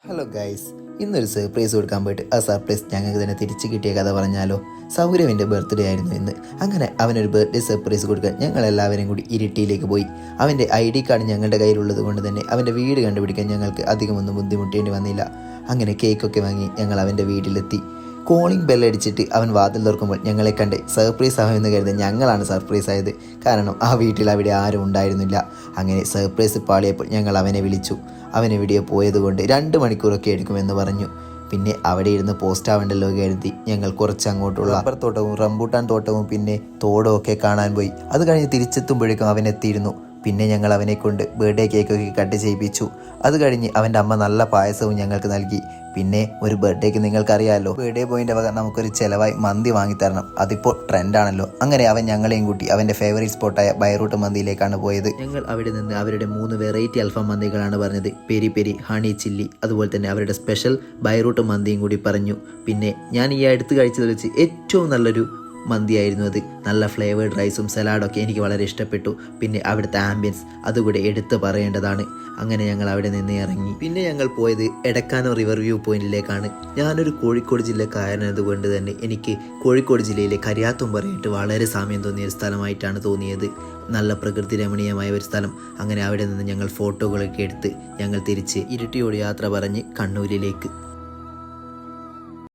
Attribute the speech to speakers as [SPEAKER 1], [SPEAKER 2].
[SPEAKER 1] Hello guys, ഇന്നൊരു surprise കൊടുക്കാൻ പോയിട്ട് ആ സർപ്രൈസ് ഞങ്ങൾക്ക് തന്നെ തിരിച്ചു കിട്ടിയ കഥ പറഞ്ഞാലോ. സൗരവിൻ്റെ ബർത്ത്ഡേ ആയിരുന്നു ഇന്ന്. അങ്ങനെ അവനൊരു ബർത്ത്ഡേ സർപ്രൈസ് കൊടുക്കാൻ ഞങ്ങൾ എല്ലാവരും കൂടി ഇരിട്ടിയിലേക്ക് പോയി. അവൻ്റെ ID കാർഡ് ഞങ്ങളുടെ കയ്യിലുള്ളത് കൊണ്ട് തന്നെ അവൻ്റെ വീട് കണ്ടുപിടിക്കാൻ ഞങ്ങൾക്ക് അധികമൊന്നും ബുദ്ധിമുട്ടേണ്ടി വന്നില്ല. അങ്ങനെ കേക്കൊക്കെ വാങ്ങി ഞങ്ങൾ അവൻ്റെ വീട്ടിലെത്തി. കോളിംഗ് ബെല്ലടിച്ചിട്ട് അവൻ വാതിൽ തുറക്കുമ്പോൾ ഞങ്ങളെ കണ്ട് സർപ്രൈസ് ആവുമെന്ന് കരുതി ഞങ്ങളാണ് സർപ്രൈസ് ആയത്. കാരണം ആ വീട്ടിൽ അവിടെ ആരും ഉണ്ടായിരുന്നില്ല. അങ്ങനെ സർപ്രൈസ് പാളിയപ്പോൾ ഞങ്ങൾ അവനെ വിളിച്ചു. അവൻ എവിടെയോ പോയതുകൊണ്ട് 2 മണിക്കൂറൊക്കെ എടുക്കുമെന്ന് പറഞ്ഞു. പിന്നെ അവിടെ ഇരുന്ന് പോസ്റ്റ് ആവേണ്ടല്ലോ കരുതി ഞങ്ങൾ കുറച്ച് അങ്ങോട്ടുള്ള റബ്ബർ തോട്ടവും റംബൂട്ടാൻ തോട്ടവും പിന്നെ തോടവും ഒക്കെ കാണാൻ പോയി. അത് കഴിഞ്ഞ് തിരിച്ചെത്തുമ്പോഴേക്കും അവൻ എത്തിയിരുന്നു. പിന്നെ ഞങ്ങൾ അവനെ കൊണ്ട് ബർത്ത്ഡേ കേക്കൊക്കെ കട്ട് ചെയ്യിപ്പിച്ചു. അത് കഴിഞ്ഞ് അവൻ്റെ അമ്മ നല്ല പായസവും ഞങ്ങൾക്ക് നൽകി. പിന്നെ ഒരു ബർത്ത്ഡേക്ക് നിങ്ങൾക്കറിയാമല്ലോ, ബർത്ത്ഡേ ബോയിൻ്റെ വക നമുക്കൊരു ചിലവായി മന്തി വാങ്ങിത്തരണം. അതിപ്പോൾ ട്രെൻഡാണല്ലോ. അങ്ങനെ അവൻ ഞങ്ങളെയും കൂട്ടി അവൻ്റെ ഫേവറേറ്റ് സ്പോട്ടായ ബൈറൂട്ട് മന്തിയിലേക്കാണ് പോയത്. ഞങ്ങൾ അവിടെ നിന്ന് അവരുടെ 3 വെറൈറ്റി അൽഫാം മന്തികളാണ് പറഞ്ഞത്. പെരി പെരി, ഹണി ചില്ലി, അതുപോലെ തന്നെ അവരുടെ സ്പെഷ്യൽ ബൈറൂട്ട് മന്തിയും കൂടി പറഞ്ഞു. പിന്നെ ഞാൻ ഈ അടുത്ത് കഴിച്ചത് വെച്ച് ഏറ്റവും നല്ലൊരു മന്തിയായിരുന്നു അത്. നല്ല ഫ്ലേവേർഡ് റൈസും സലാഡൊക്കെ എനിക്ക് വളരെ ഇഷ്ടപ്പെട്ടു. പിന്നെ അവിടുത്തെ ആംബിയൻസ് അതുകൂടെ എടുത്ത് പറയേണ്ടതാണ്. അങ്ങനെ ഞങ്ങൾ അവിടെ നിന്ന് ഇറങ്ങി. പിന്നെ ഞങ്ങൾ പോയത് എടക്കാനോ റിവർ വ്യൂ പോയിന്റിലേക്കാണ്. ഞാനൊരു കോഴിക്കോട് ജില്ലക്കാരനതുകൊണ്ട് തന്നെ എനിക്ക് കോഴിക്കോട് ജില്ലയിലെ കരിയാത്തുംപാറയായിട്ട് വളരെ സാമ്യം തോന്നിയ ഒരു സ്ഥലമായിട്ടാണ് തോന്നിയത്. നല്ല പ്രകൃതി രമണീയമായ ഒരു സ്ഥലം. അങ്ങനെ അവിടെ നിന്ന് ഞങ്ങൾ ഫോട്ടോകളൊക്കെ എടുത്ത് ഞങ്ങൾ തിരിച്ച് ഇരിട്ടിയോട് യാത്ര പറഞ്ഞ് കണ്ണൂരിലേക്ക്.